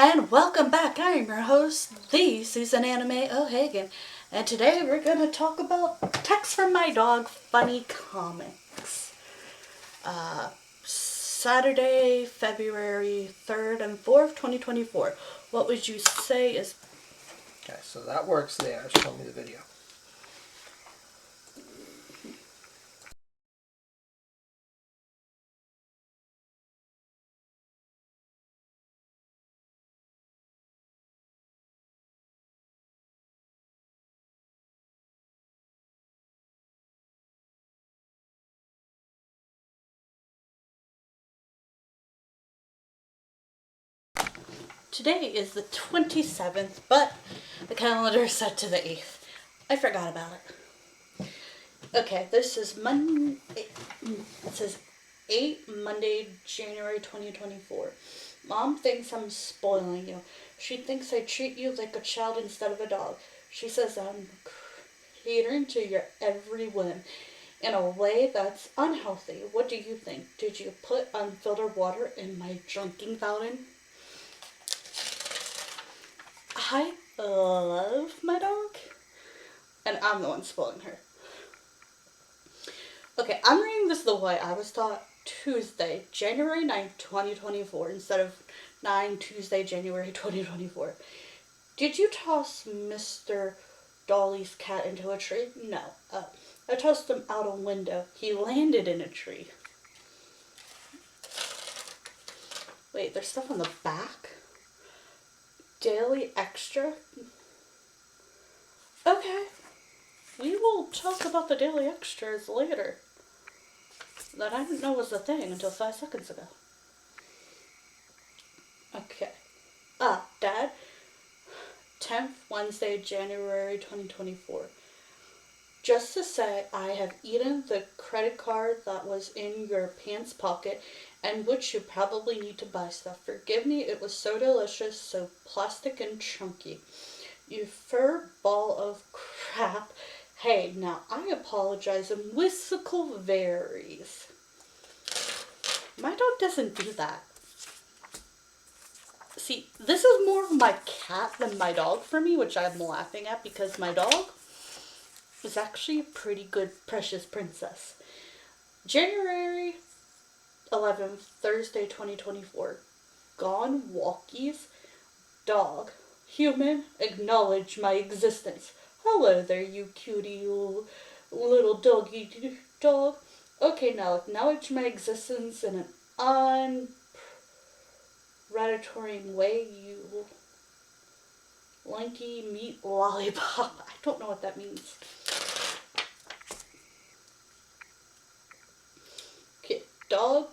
And welcome back. I am your host, the Susan Anime O'Hagan. And today we're going to talk about Text from My Dog Funny Comics. Saturday, February 3rd and 4th, 2024. What would you say is... Okay, so that works there. Show me the video. Today is the 27th, but the calendar is set to the 8th. I forgot about it. Okay, this is Monday. It says 8 Monday, January 2024. Mom thinks I'm spoiling you. She thinks I treat you like a child instead of a dog. She says I'm catering to your every whim in a way that's unhealthy. What do you think? Did you put unfiltered water in my drinking fountain? I love my dog, and I'm the one spoiling her. Okay, I'm reading this the way I was taught. Tuesday, January 9th, 2024, instead of 9 Tuesday, January 2024. Did you toss Mr. Dolly's cat into a tree? No. I tossed him out a window. He landed in a tree. Wait, there's stuff on the back? Daily Extra? Okay. We will talk about the Daily Extras later. That I didn't know was a thing until 5 seconds ago. Okay. Dad. 10th Wednesday, January 2024. Just to say, I have eaten the credit card that was in your pants pocket and which you probably need to buy stuff. Forgive me, it was so delicious, so plastic and chunky. You fur ball of crap. Hey, now I apologize and whimsical varies. My dog doesn't do that. See, this is more of my cat than my dog for me, which I'm laughing at because my dog is actually a pretty good precious princess. January 11th, Thursday, 2024. Gone Walkies. Dog. Human, acknowledge my existence. Hello there, you cutie little doggy dog. Okay, now acknowledge my existence in an unpredatory way, you lanky meat lollipop. I don't know what that means. Okay, dog,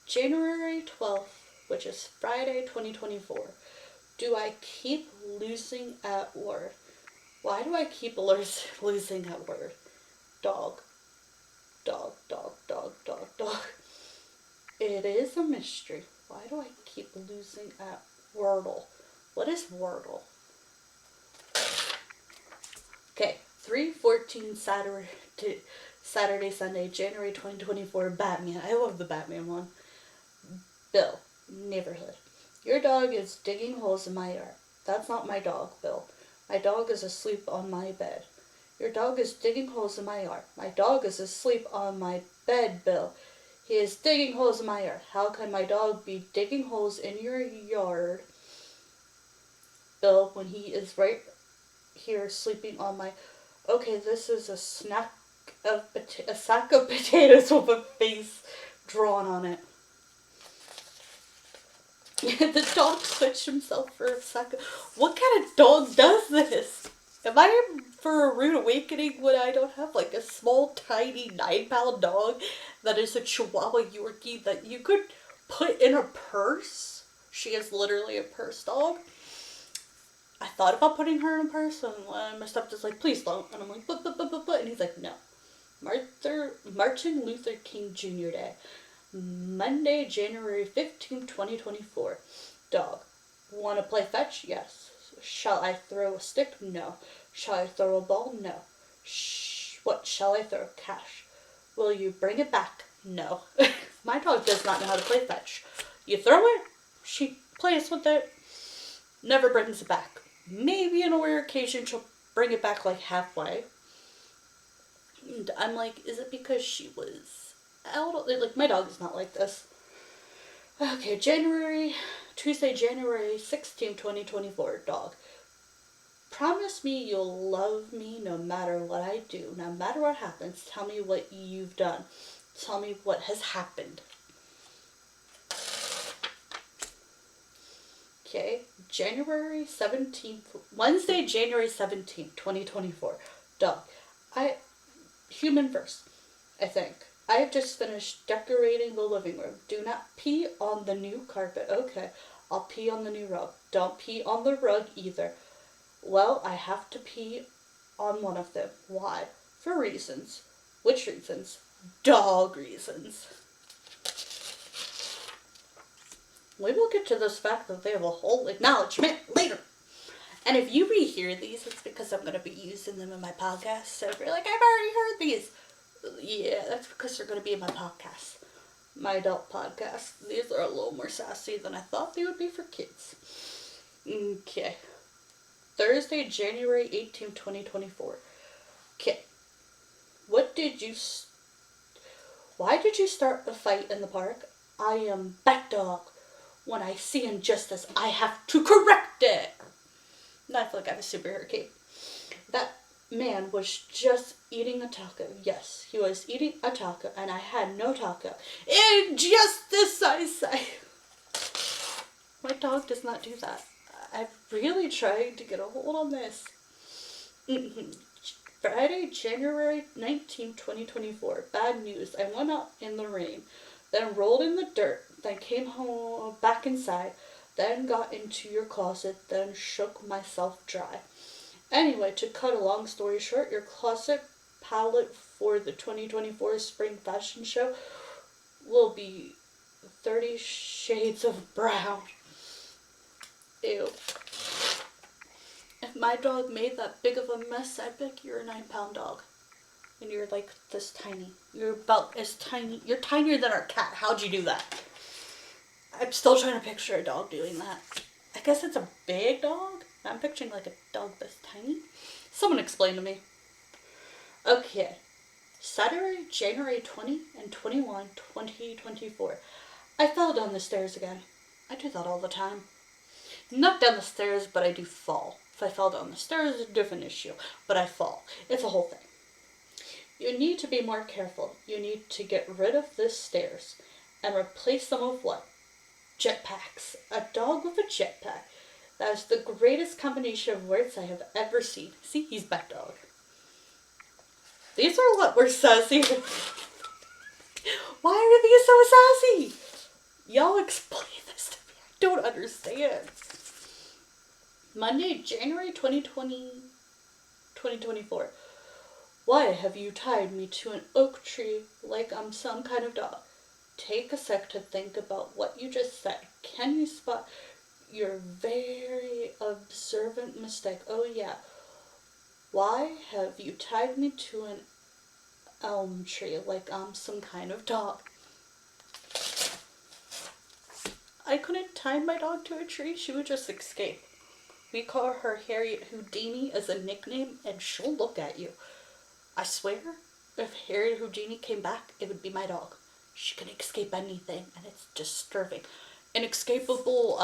January 12th, which is Friday, 2024. Do I keep losing at word? Why do I keep losing at word? Dog. Dog, dog, dog, dog, dog. It is a mystery. Why do I keep losing at Wordle? What is Wordle? Okay, 3/14 Saturday, Sunday, January 2024, Batman. I love the Batman one. Bill, neighborhood. Your dog is digging holes in my yard. That's not my dog, Bill. My dog is asleep on my bed. Your dog is digging holes in my yard. My dog is asleep on my bed, Bill. He is digging holes in my yard. How can my dog be digging holes in your yard, Bill, when he is right here sleeping on my... Okay, this is a sack of potatoes with a face drawn on it. The dog switched himself for a second. What kind of dog does this? Am I in for a rude awakening when I don't have like a small, tiny 9-pound dog that is a Chihuahua Yorkie that you could put in a purse? She is literally a purse dog. I thought about putting her in a purse, and my stepdad's like, please don't. And I'm like, but. And he's like, no. Martin Luther King Jr. Day. Monday, January 15th, 2024. Dog. Want to play fetch? Yes. Shall I throw a stick? No. Shall I throw a ball? No. What shall I throw? Cash. Will you bring it back? No. My dog does not know how to play fetch. You throw it, she plays with it. never brings it back. Maybe on a rare occasion she'll bring it back like halfway. And I'm like, is it because she was out? Like, my dog is not like this. Okay, Tuesday, January 16th, 2024, dog. Promise me you'll love me no matter what I do, no matter what happens. Tell me what you've done. Tell me what has happened. Okay, January 17th, Wednesday, January 17th, 2024. Dog. Human first, I think. I have just finished decorating the living room. Do not pee on the new carpet. Okay, I'll pee on the new rug. Don't pee on the rug either. Well, I have to pee on one of them. Why? For reasons. Which reasons? Dog reasons. We will get to this fact that they have a whole acknowledgement later. And if you rehear these, it's because I'm going to be using them in my podcast. So if you're like, I've already heard these. Yeah, that's because they're going to be in my podcast. My adult podcast. These are a little more sassy than I thought they would be for kids. Okay. Thursday, January 18th, 2024. Okay. Why did you start a fight in the park? I am Bat Dog. When I see injustice, I have to correct it. Now I feel like I have a superhero cape. That man was just eating a taco. Yes, he was eating a taco, and I had no taco. Injustice, I say. My dog does not do that. I've really tried to get a hold on this. Friday, January 19th, 2024. Bad news. I went out in the rain, then rolled in the dirt, then came home back inside, then got into your closet, then shook myself dry. Anyway, to cut a long story short, your closet palette for the 2024 Spring Fashion Show will be 30 Shades of Brown. Ew. If my dog made that big of a mess, I'd be like, you're a 9-pound dog. And you're like this tiny. You're about as tiny. You're tinier than our cat. How'd you do that? I'm still trying to picture a dog doing that. I guess it's a big dog. I'm picturing like a dog this tiny. Someone explain to me. Okay. Saturday, January 20 and 21, 2024. I fell down the stairs again. I do that all the time. Not down the stairs, but I do fall. If I fell down the stairs, it's a different issue. But I fall. It's a whole thing. You need to be more careful. You need to get rid of this stairs and replace them with what? Jetpacks. A dog with a jetpack. That is the greatest combination of words I have ever seen. See, he's Bat Dog. These are what we're sassy. Why are these so sassy? Y'all explain this to me. I don't understand. Monday, January 2024. Why have you tied me to an oak tree like I'm some kind of dog? Take a sec to think about what you just said. Can you spot your very observant mistake? Oh yeah. Why have you tied me to an elm tree like I'm some kind of dog? I couldn't tie my dog to a tree. She would just escape. We call her Harriet Houdini as a nickname, and she'll look at you. I swear, if Harriet Houdini came back, it would be my dog. She can escape anything, and it's disturbing. Inescapable,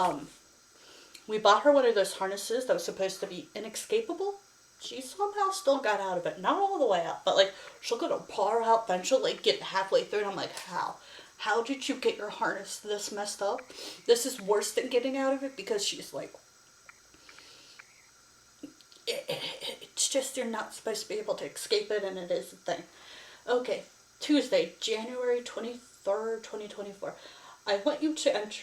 we bought her one of those harnesses that was supposed to be inescapable. She somehow still got out of it. Not all the way out, but like, she'll go to paw her out, then she'll like get halfway through, and I'm like, how? How did you get your harness this messed up? This is worse than getting out of it, because she's like, it's just you're not supposed to be able to escape it, and it is a thing. Okay, Tuesday, January 23rd, 2024. I want you to enter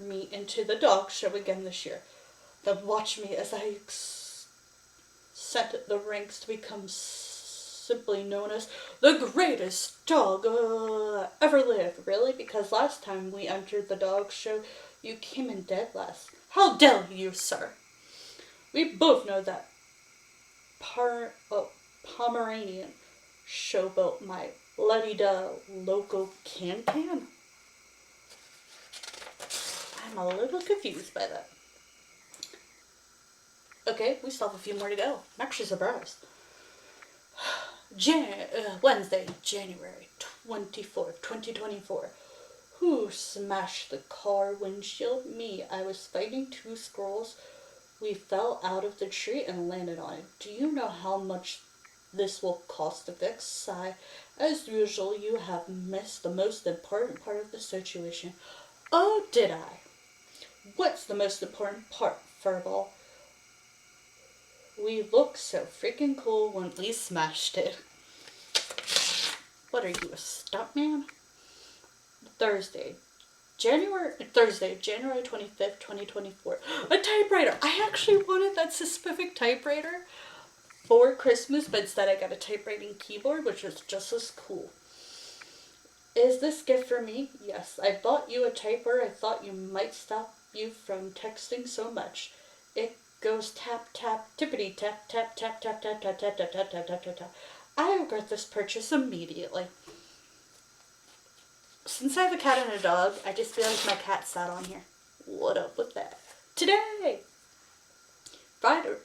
me into the dog show again this year. Then watch me as I set the ranks to become simply known as the greatest dog ever lived. Really? Because last time we entered the dog show, you came in dead last. How dare you, sir? We both know that Pomeranian showboat my Letty-da loco can-can. I'm a little confused by that. Okay, we still have a few more to go. I'm actually surprised. Wednesday, January 24th, 2024. Who smashed the car windshield? Me. I was fighting two squirrels. We fell out of the tree and landed on it. Do you know how much this will cost to fix? Sigh. As usual, you have missed the most important part of the situation. Oh, did I? What's the most important part, Furball? We looked so freaking cool when we smashed it. What are you, a stuntman? Thursday, January 25th, 2024. A typewriter! I actually wanted that specific typewriter for Christmas, but instead I got a typewriting keyboard, which is just as cool. Is this gift for me? Yes. I bought you a typewriter. I thought you might stop you from texting so much. It goes tap, tap, tippity tap, tap, tap, tap, tap, tap, tap, tap, tap, tap, tap, tap, tap. I regret this purchase immediately. Since I have a cat and a dog, I just realized my cat sat on here. What up with that? Today, Friday,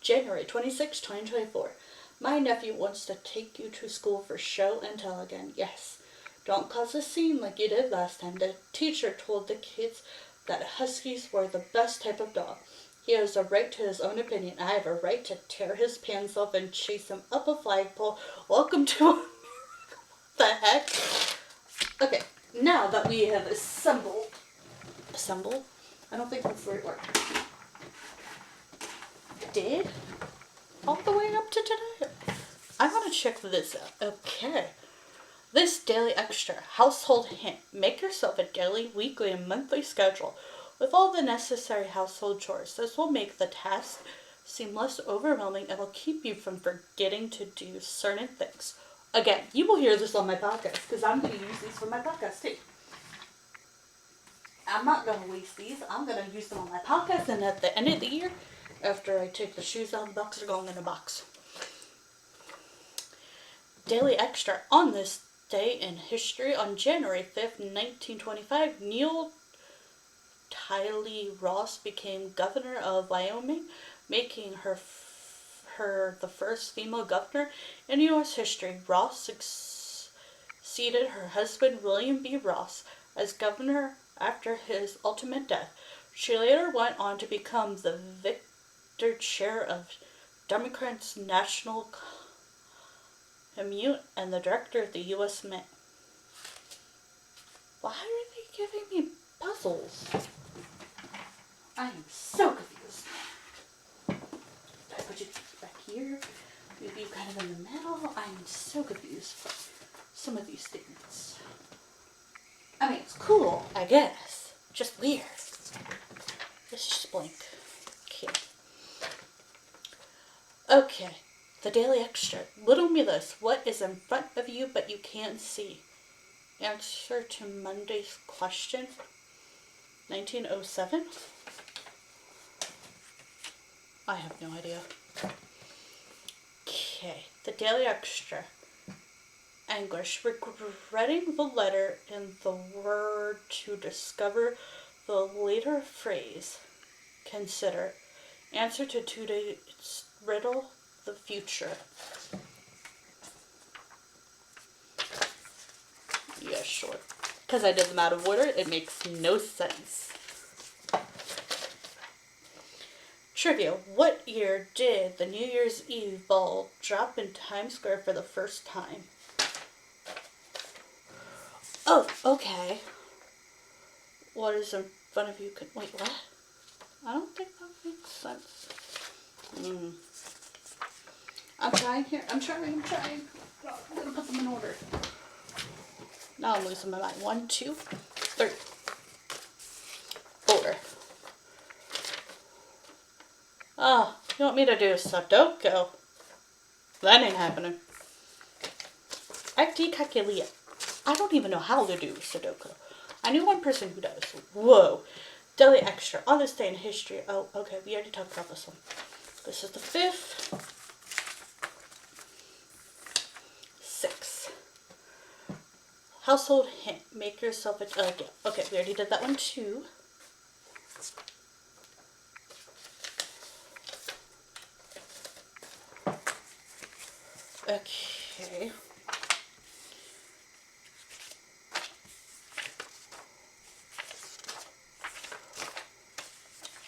January 26, 2024. My nephew wants to take you to school for show and tell again. Yes. Don't cause a scene like you did last time. The teacher told the kids that huskies were the best type of dog. He has a right to his own opinion. I have a right to tear his pants off and chase him up a flagpole. Welcome to America. What the heck? Okay, now that we have assembled, I don't think that's the right word. Did all the way up to today. I want to check this out. Okay. This daily extra household hint. Make yourself a daily, weekly, and monthly schedule with all the necessary household chores. This will make the task seem less overwhelming and will keep you from forgetting to do certain things. Again, you will hear this on my podcast because I'm going to use these for my podcast too. I'm not going to waste these. I'm going to use them on my podcast, and at the end of the year, after I take the shoes out of the box, they're going in a box. Daily extra. On this day in history, on January 5th, 1925, Neil Tiley Ross became governor of Wyoming, making her the first female governor in U.S. history. Ross succeeded her husband, William B. Ross, as governor after his ultimate death. She later went on to become the Victor Chair of Democrats' National Commute and the director of the U.S. Mint. Why are they giving me puzzles? I am so confused. I put you back here. Maybe you kind of in the middle. I am so confused by some of these things. I mean, it's cool, I guess. Just weird. Let's just blink. Okay. The Daily Extra. Riddle me this. What is in front of you but you can't see? Answer to Monday's question. 1907? I have no idea. Okay. The Daily Extra. English. Regretting the letter in the word to discover the later phrase. Consider. Answer to today's riddle. The future. Yeah, sure. Because I did them out of order, it makes no sense. Trivia. What year did the New Year's Eve ball drop in Times Square for the first time? Oh, okay. What is in front of you? Wait, what? I don't think that makes sense. I'm trying here. I'm trying. Oh, I'm gonna put them in order. Now I'm losing my mind. 1, 2, 3, 4. Oh, you want me to do Sudoku? That ain't happening. Calculate. I don't even know how to do Sudoku. I knew one person who does. Whoa. Daily Extra. On this day in history. Oh, okay. We already talked about this one. This is the 5th. 6. Household hint. Make yourself a... okay, we already did that one too. Okay.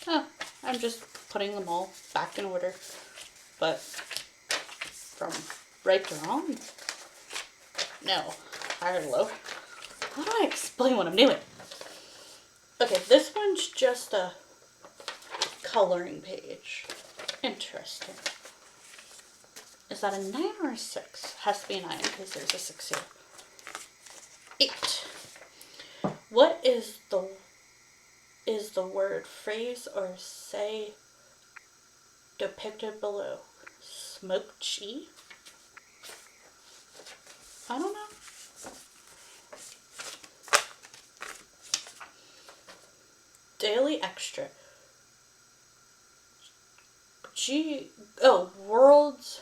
Oh, I'm just putting them all back in order. But from right to wrong? No. Higher to low. How do I explain what I'm doing? Okay, this one's just a coloring page. Interesting. Is that a 9 or a 6? Has to be a 9 because there's a 6 here. 8. What is the word, phrase, or say depicted below? Smoked cheese? I don't know. Daily Extra. World's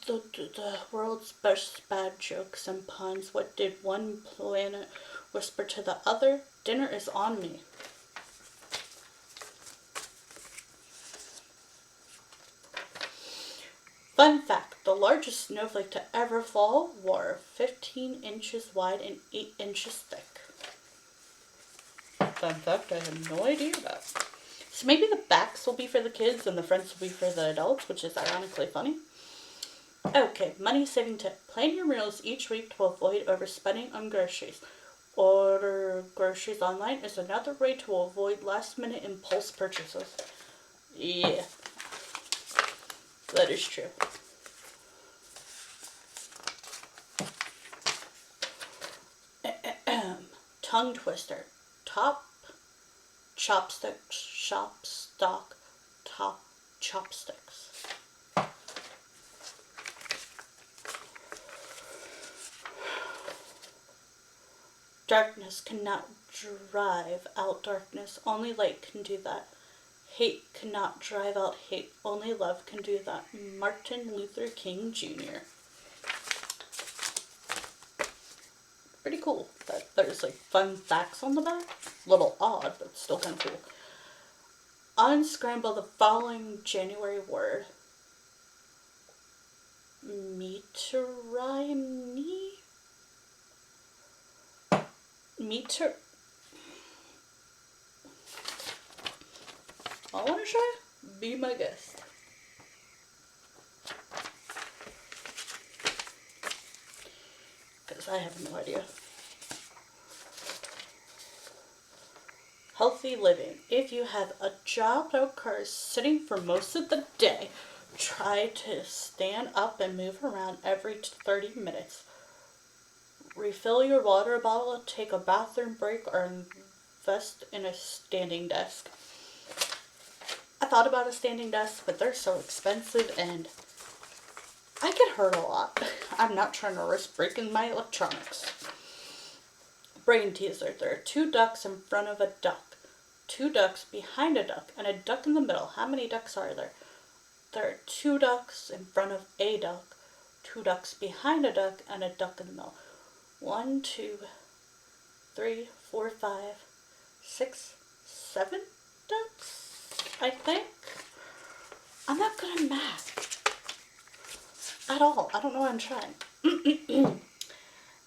the world's best bad jokes and puns. What did one planet whisper to the other? Dinner is on me. Fun fact, the largest snowflake to ever fall were 15 inches wide and 8 inches thick. Fun fact I had no idea about. So maybe the backs will be for the kids and the fronts will be for the adults, which is ironically funny. Okay, money saving tip. Plan your meals each week to avoid overspending on groceries. Order groceries online is another way to avoid last minute impulse purchases. Yeah, that is true. Tongue twister. Top chopsticks, shop stock, top chopsticks. Darkness cannot drive out darkness. Only light can do that. Hate cannot drive out hate. Only love can do that. Martin Luther King Jr. Pretty cool that there's like fun facts on the back. A little odd, but still kind of cool. Unscramble the following January word. Meter. I want to try? Be my guest. Because I have no idea. Healthy living. If you have a job that requires sitting for most of the day, try to stand up and move around every 30 minutes. Refill your water bottle, take a bathroom break, or invest in a standing desk. I thought about a standing desk, but they're so expensive and I get hurt a lot. I'm not trying to risk breaking my electronics. Brain teaser. There are 2 ducks in front of a duck, 2 ducks behind a duck, and a duck in the middle. How many ducks are there? There are 2 ducks in front of a duck, 2 ducks behind a duck, and a duck in the middle. 1, 2, 3, 4, 5, 6, 7 ducks, I think. I'm not good at math at all. I don't know what I'm trying.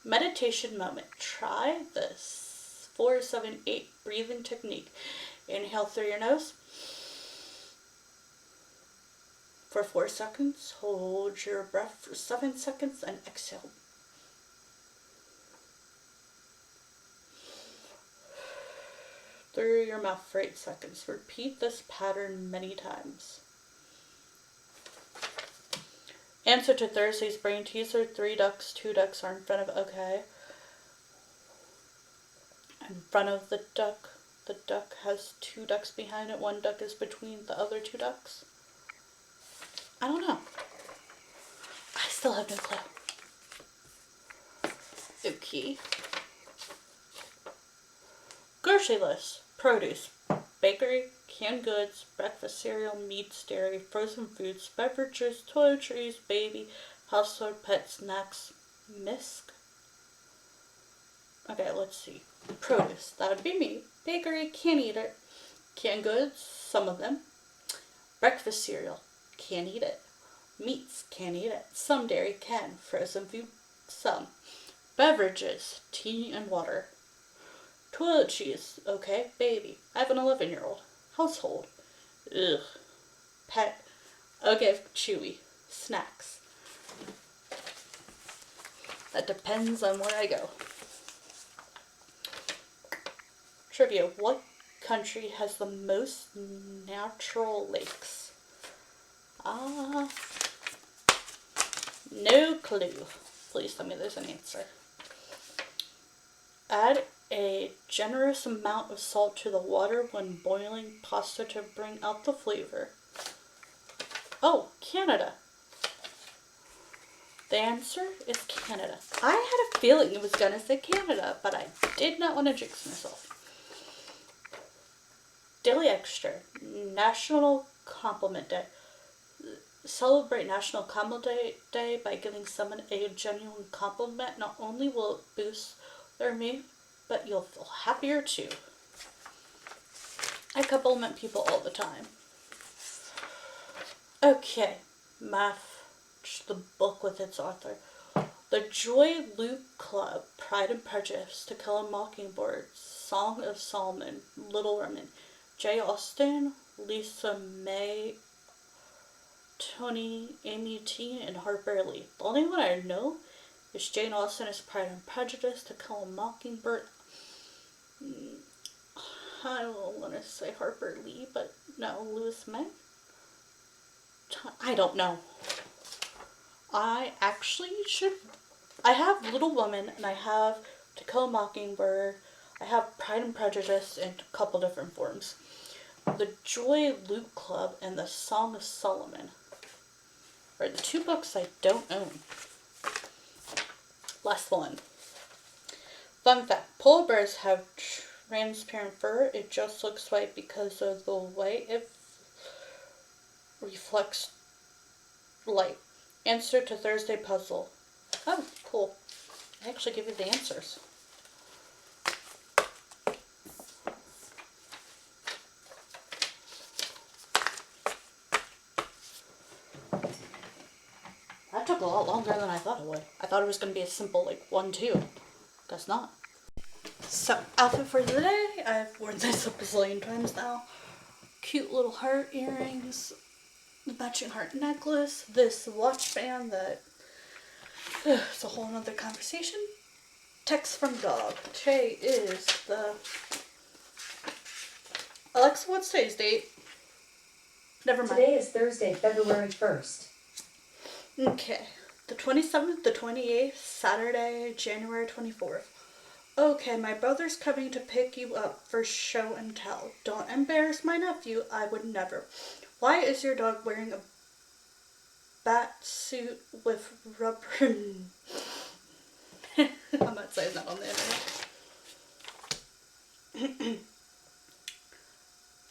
Meditation moment. Try this 4-7-8 breathing technique. Inhale through your nose for 4 seconds. Hold your breath for 7 seconds and exhale. Through your mouth for 8 seconds. Repeat this pattern many times. Answer to Thursday's brain teaser. 3 ducks, 2 ducks are in front of, okay. In front of the duck has 2 ducks behind it. 1 duck is between the other 2 ducks. I don't know. I still have no clue. Okay. Grocery list. Produce. Bakery, canned goods, breakfast cereal, meats, dairy, frozen foods, beverages, toiletries, baby, household, pet snacks, misc. Okay, let's see. Produce. That would be meat. Bakery, can't eat it. Canned goods, some of them. Breakfast cereal. can't eat it. Meats, can't eat it. Some dairy can. Frozen food, some. Beverages, tea and water. Toilet cheese, okay. Baby, I have an 11-year-old. Household, ugh. Pet, okay. Chewy. Snacks. That depends on where I go. Trivia, what country has the most natural lakes? No clue. Please tell me there's an answer. Add a generous amount of salt to the water when boiling pasta to bring out the flavor. Oh, Canada. The answer is Canada. I had a feeling it was going to say Canada, but I did not want to jinx myself. Daily Extra, National Compliment Day. Celebrate National Compliment Day by giving someone a genuine compliment. Not only will it boost their mood, but you'll feel happier too. I compliment people all the time. Okay, Math, the book with its author. The Joy Luke Club, Pride and Prejudice, To Kill a Mockingbird, Song of Solomon, Little Women, Jay Austen, Lisa May, Tony, Amy T, and Harper Lee. The only one I know is Jane Austen's Pride and Prejudice, To Kill a Mockingbird. I don't want to say Harper Lee, but no, Louis May? I don't know. I actually should. I have Little Women, and I have To Kill a Mockingbird. I have Pride and Prejudice in a couple different forms. The Joy Luke Club and the Song of Solomon are the two books I don't own. Last one. Fun fact. Polar bears have transparent fur. It just looks white because of the way it reflects light. Answer to Thursday puzzle. Oh, cool. I actually give you the answers. That took a lot longer than I thought it would. I thought it was going to be a simple, 1, 2. Guess not. So, outfit for the day. I've worn this a bazillion times now. Cute little heart earrings. The matching heart necklace. This watch band that... it's a whole nother conversation. Text from dog. Today is the... Alexa, what's today's date? Never mind. Today is Thursday, February 1st. Okay. The 27th, the 28th, Saturday, January 24th. Okay, my brother's coming to pick you up for show and tell. Don't embarrass my nephew. I would never. Why is your dog wearing a bat suit with rubber... I'm not saying that on the internet.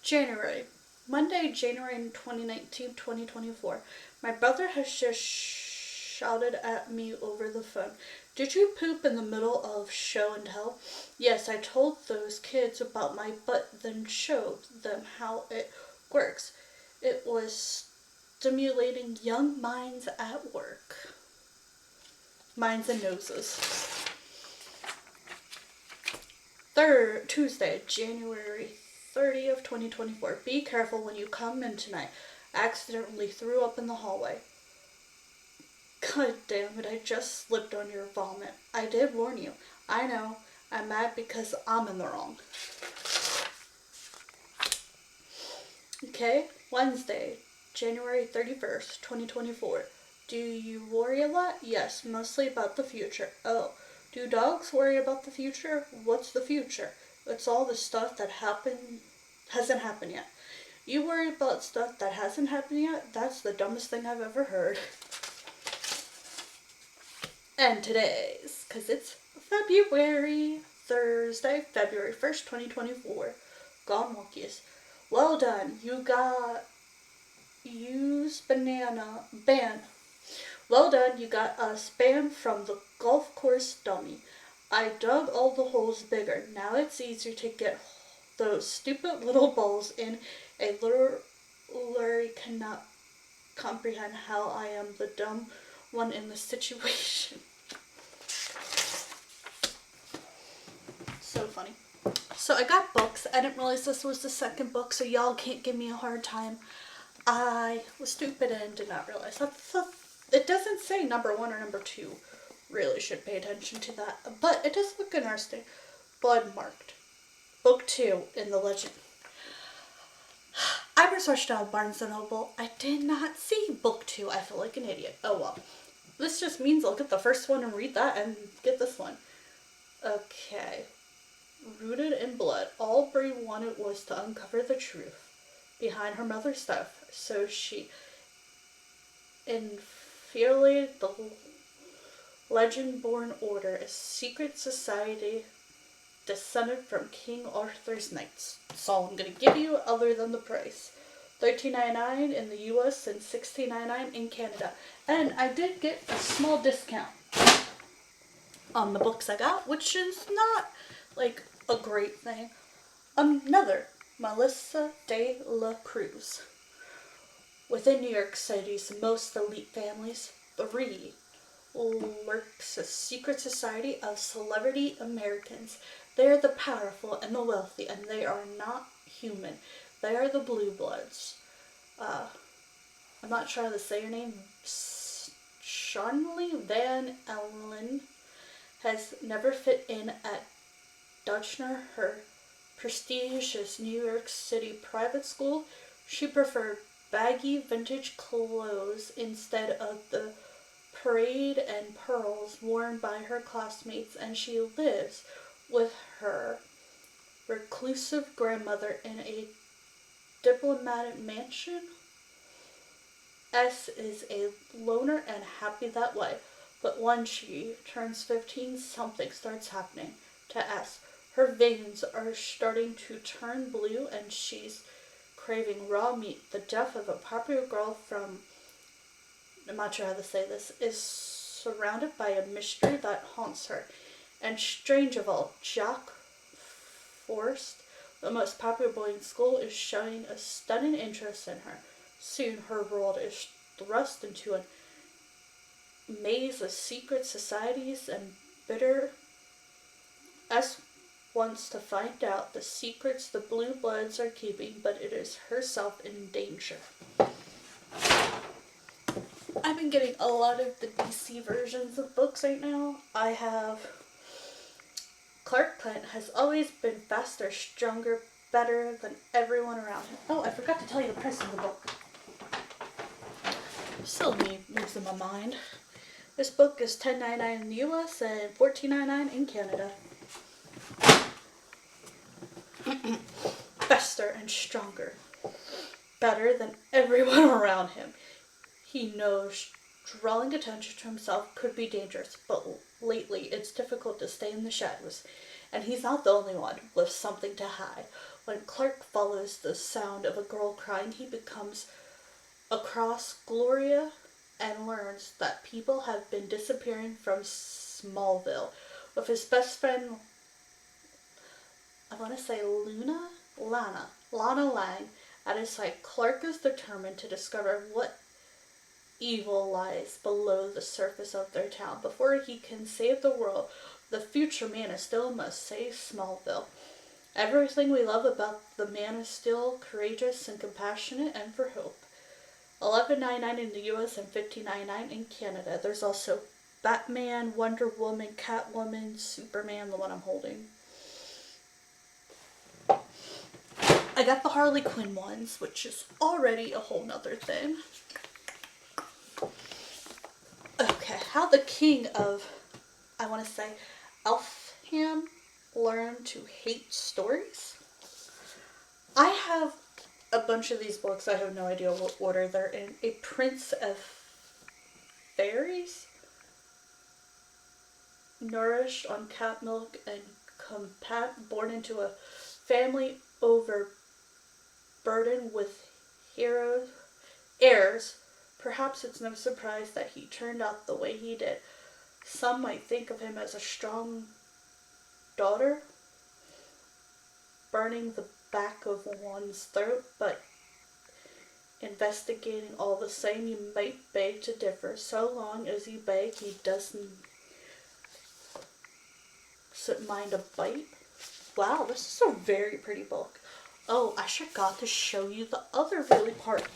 January. Monday, January 2019, 2024. My brother has just shouted at me over the phone. Did you poop in the middle of show and tell? Yes, I told those kids about my butt, then showed them how it works. It was stimulating young minds at work. Minds and noses. Tuesday, January 30th, 2024. Be careful when you come in tonight. Accidentally threw up in the hallway. God damn it, I just slipped on your vomit. I did warn you. I know. I'm mad because I'm in the wrong. Okay, Wednesday, January 31st, 2024. Do you worry a lot? Yes, mostly about the future. Oh, do dogs worry about the future? What's the future? It's all the stuff that hasn't happened yet. You worry about stuff that hasn't happened yet? That's the dumbest thing I've ever heard. And today's, because it's February, Thursday, February 1st, 2024. Gone Walkies. Well done. You got used ban. Well done. You got us banned from the golf course dummy. I dug all the holes bigger. Now it's easier to get those stupid little balls in. A lure cannot comprehend how I am the dumb one in the situation. So funny. So I got books. I didn't realize this was the second book, so y'all can't give me a hard time. I was stupid and did not realize. It doesn't say number 1 or number 2. Really should pay attention to that. But it does look interesting. Blood marked. Book 2 in the legend. I researched on Barnes & Noble. I did not see book 2. I feel like an idiot. Oh well. This just means I'll get the first one and read that and get this one. Okay. Rooted in blood, all Bree wanted was to uncover the truth behind her mother's death, so she infiltrated the Legend-born Order, a secret society descended from King Arthur's knights. That's all I'm going to give you other than the price. $13.99 in the US and $16.99 in Canada. And I did get a small discount on the books I got, which is not like a great thing. Another, Melissa de la Cruz. Within New York City's most elite families, 3 lurks a secret society of celebrity Americans. They are the powerful and the wealthy, and they are not human. They are the Blue Bloods. I'm not sure how to say her name. Shanley Van Allen has never fit in at Dutchner, her prestigious New York City private school. She preferred baggy vintage clothes instead of the parade and pearls worn by her classmates, and she lives with her reclusive grandmother in a diplomatic mansion. S is a loner and happy that way, but when she turns 15, something starts happening to S. Her veins are starting to turn blue, and she's craving raw meat. The death of a popular girl from, I'm not sure how to say this, is surrounded by a mystery that haunts her. And strange of all, Jack Forrest, the most popular boy in school, is showing a stunning interest in her. Soon her world is thrust into a maze of secret societies and bitter. S wants to find out the secrets the Blue Bloods are keeping, but it is herself in danger. I've been getting a lot of the DC versions of books right now. I have Clark Kent has always been faster, stronger, better than everyone around him. Oh, I forgot to tell you the price of the book. Still moves in my mind. This book is $10.99 in the US and $14.99 in Canada. Faster and stronger. Better than everyone around him. He knows drawing attention to himself could be dangerous, but lately it's difficult to stay in the shadows. And he's not the only one with something to hide. When Clark follows the sound of a girl crying, he becomes across Gloria and learns that people have been disappearing from Smallville. With his best friend, I want to say Lana Lang at his side, Clark is determined to discover what evil lies below the surface of their town. Before he can save the world, the future Man of Steel must save Smallville. Everything we love about the Man of Steel, courageous and compassionate and for hope. $11.99 in the US and $15.99 in Canada. There's also Batman, Wonder Woman, Catwoman, Superman, the one I'm holding. I got the Harley Quinn ones, which is already a whole nother thing. Okay, how the king of, I want to say, Elfham learned to hate stories. I have a bunch of these books. I have no idea what order they're in. A Prince of Fairies, nourished on cat milk and born into a family overburdened with heirs. Perhaps it's no surprise that he turned out the way he did. Some might think of him as a strong daughter, burning the back of one's throat, but investigating all the same. You might beg to differ. So long as you beg, he doesn't mind a bite. Wow, this is a very pretty book. Oh, I forgot to show you the other really part.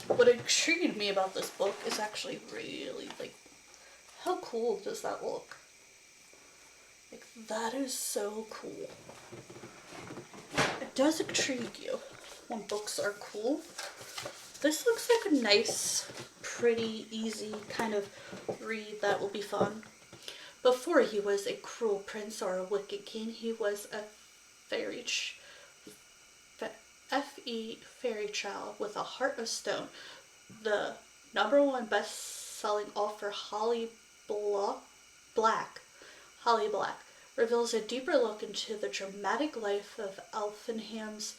What intrigued me about this book is actually really, like, how cool does that look? Like, that is so cool. It does intrigue you when books are cool. This looks like a nice, pretty, easy kind of read that will be fun. Before he was a cruel prince or a wicked king, he was a fairy child with a heart of stone. The #1 best-selling author Holly Black reveals a deeper look into the dramatic life of Elfenham's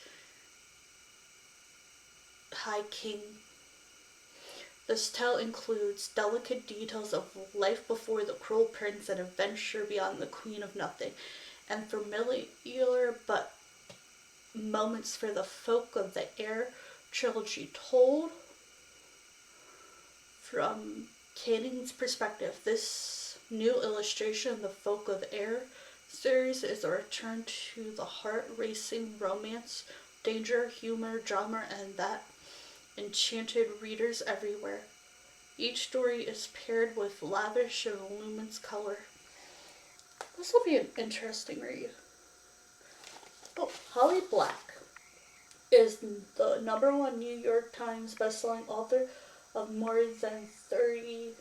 High King. This tale includes delicate details of life before the cruel prince and adventure beyond the Queen of Nothing, and familiar but moments for the folk of the air trilogy told from Canning's perspective. This new illustration of the Folk of Air series is a return to the heart-racing romance, danger, humor, drama, and that enchanted readers everywhere. Each story is paired with lavish and luminous color. This will be an interesting read. Oh, Holly Black is the #1 New York Times bestselling author of more than 30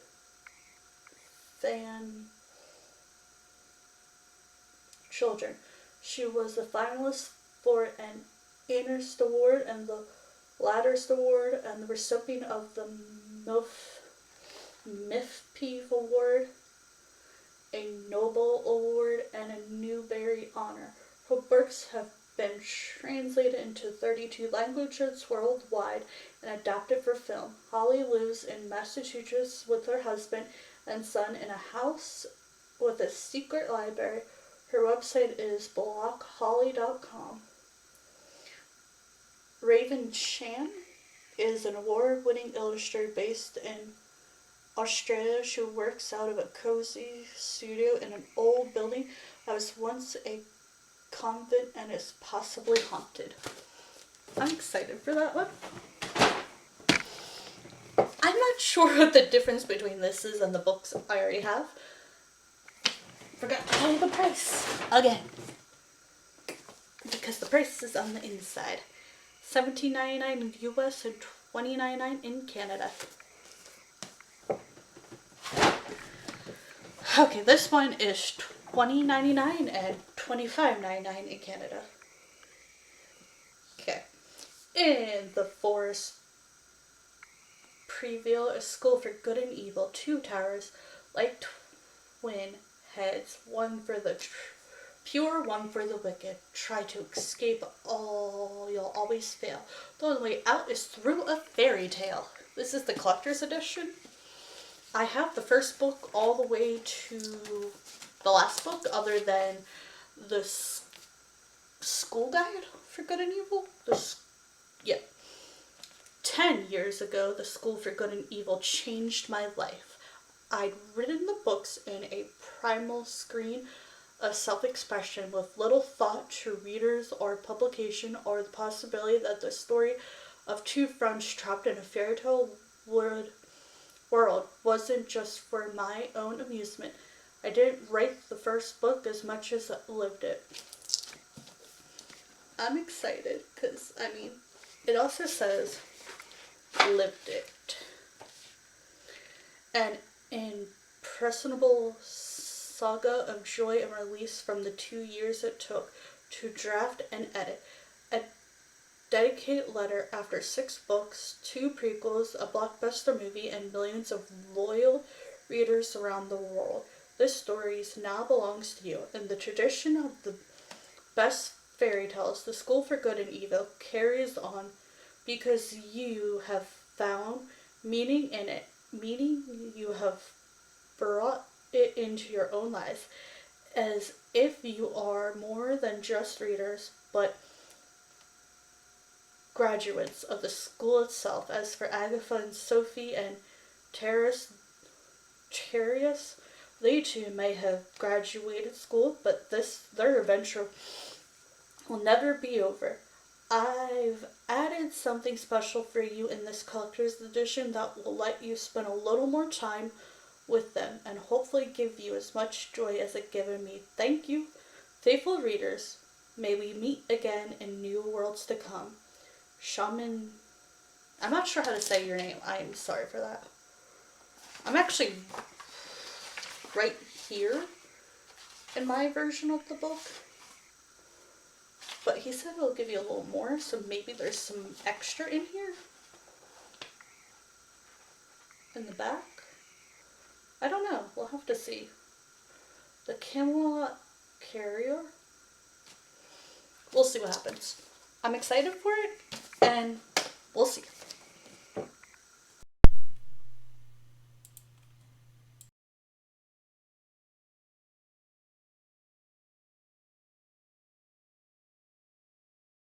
fan children. She was a finalist for an Amherst Award and the Ladders Award, and the recipient of the Miffy Award, a Nobel Award, and a Newbery Honor. Her books have been translated into 32 languages worldwide and adapted for film. Holly lives in Massachusetts with her husband and son in a house with a secret library. Her website is blockholly.com. Raven Chan is an award-winning illustrator based in Australia. She works out of a cozy studio in an old building that was once a convent and is possibly haunted. I'm excited for that one. I'm not sure what the difference between this is and the books I already have. Forgot to tell you the price again, because the price is on the inside. $17.99 in the US and $20.99 in Canada. Okay, this one is $20.99 and $25.99 in Canada. Okay. In The Forest Preview, A School for Good and Evil, two towers, like twin heads, one for the pure, one for the wicked. Try to escape all, you'll always fail. The only way out is through a fairy tale. This is the collector's edition. I have the first book all the way to the last book, other than the school guide for good and evil. 10 years ago, The School for Good and Evil changed my life. I'd written the books in a primal screen of self-expression with little thought to readers or publication or the possibility that the story of two friends trapped in a fairy tale world wasn't just for my own amusement. I didn't write the first book as much as I lived it. I'm excited because, it also says lived it. An impressionable saga of joy and release from the 2 years it took to draft and edit. A dedicated letter after 6 books, 2 prequels, a blockbuster movie, and millions of loyal readers around the world. This story now belongs to you. In the tradition of the best fairy tales, The School for Good and Evil carries on because you have found meaning in it. Meaning you have brought it into your own lives. As if you are more than just readers, but graduates of the school itself. As for Agatha and Sophie and Terrace, they too may have graduated school, but their adventure will never be over. I've added something special for you in this collector's edition that will let you spend a little more time with them and hopefully give you as much joy as it's given me. Thank you, faithful readers. May we meet again in new worlds to come. Shaman. I'm not sure how to say your name. I'm sorry for that. I'm actually right here in my version of the book. But he said it'll give you a little more, so maybe there's some extra in here. In the back? I don't know. We'll have to see. The Camelot Carrier. We'll see what happens. I'm excited for it, and we'll see.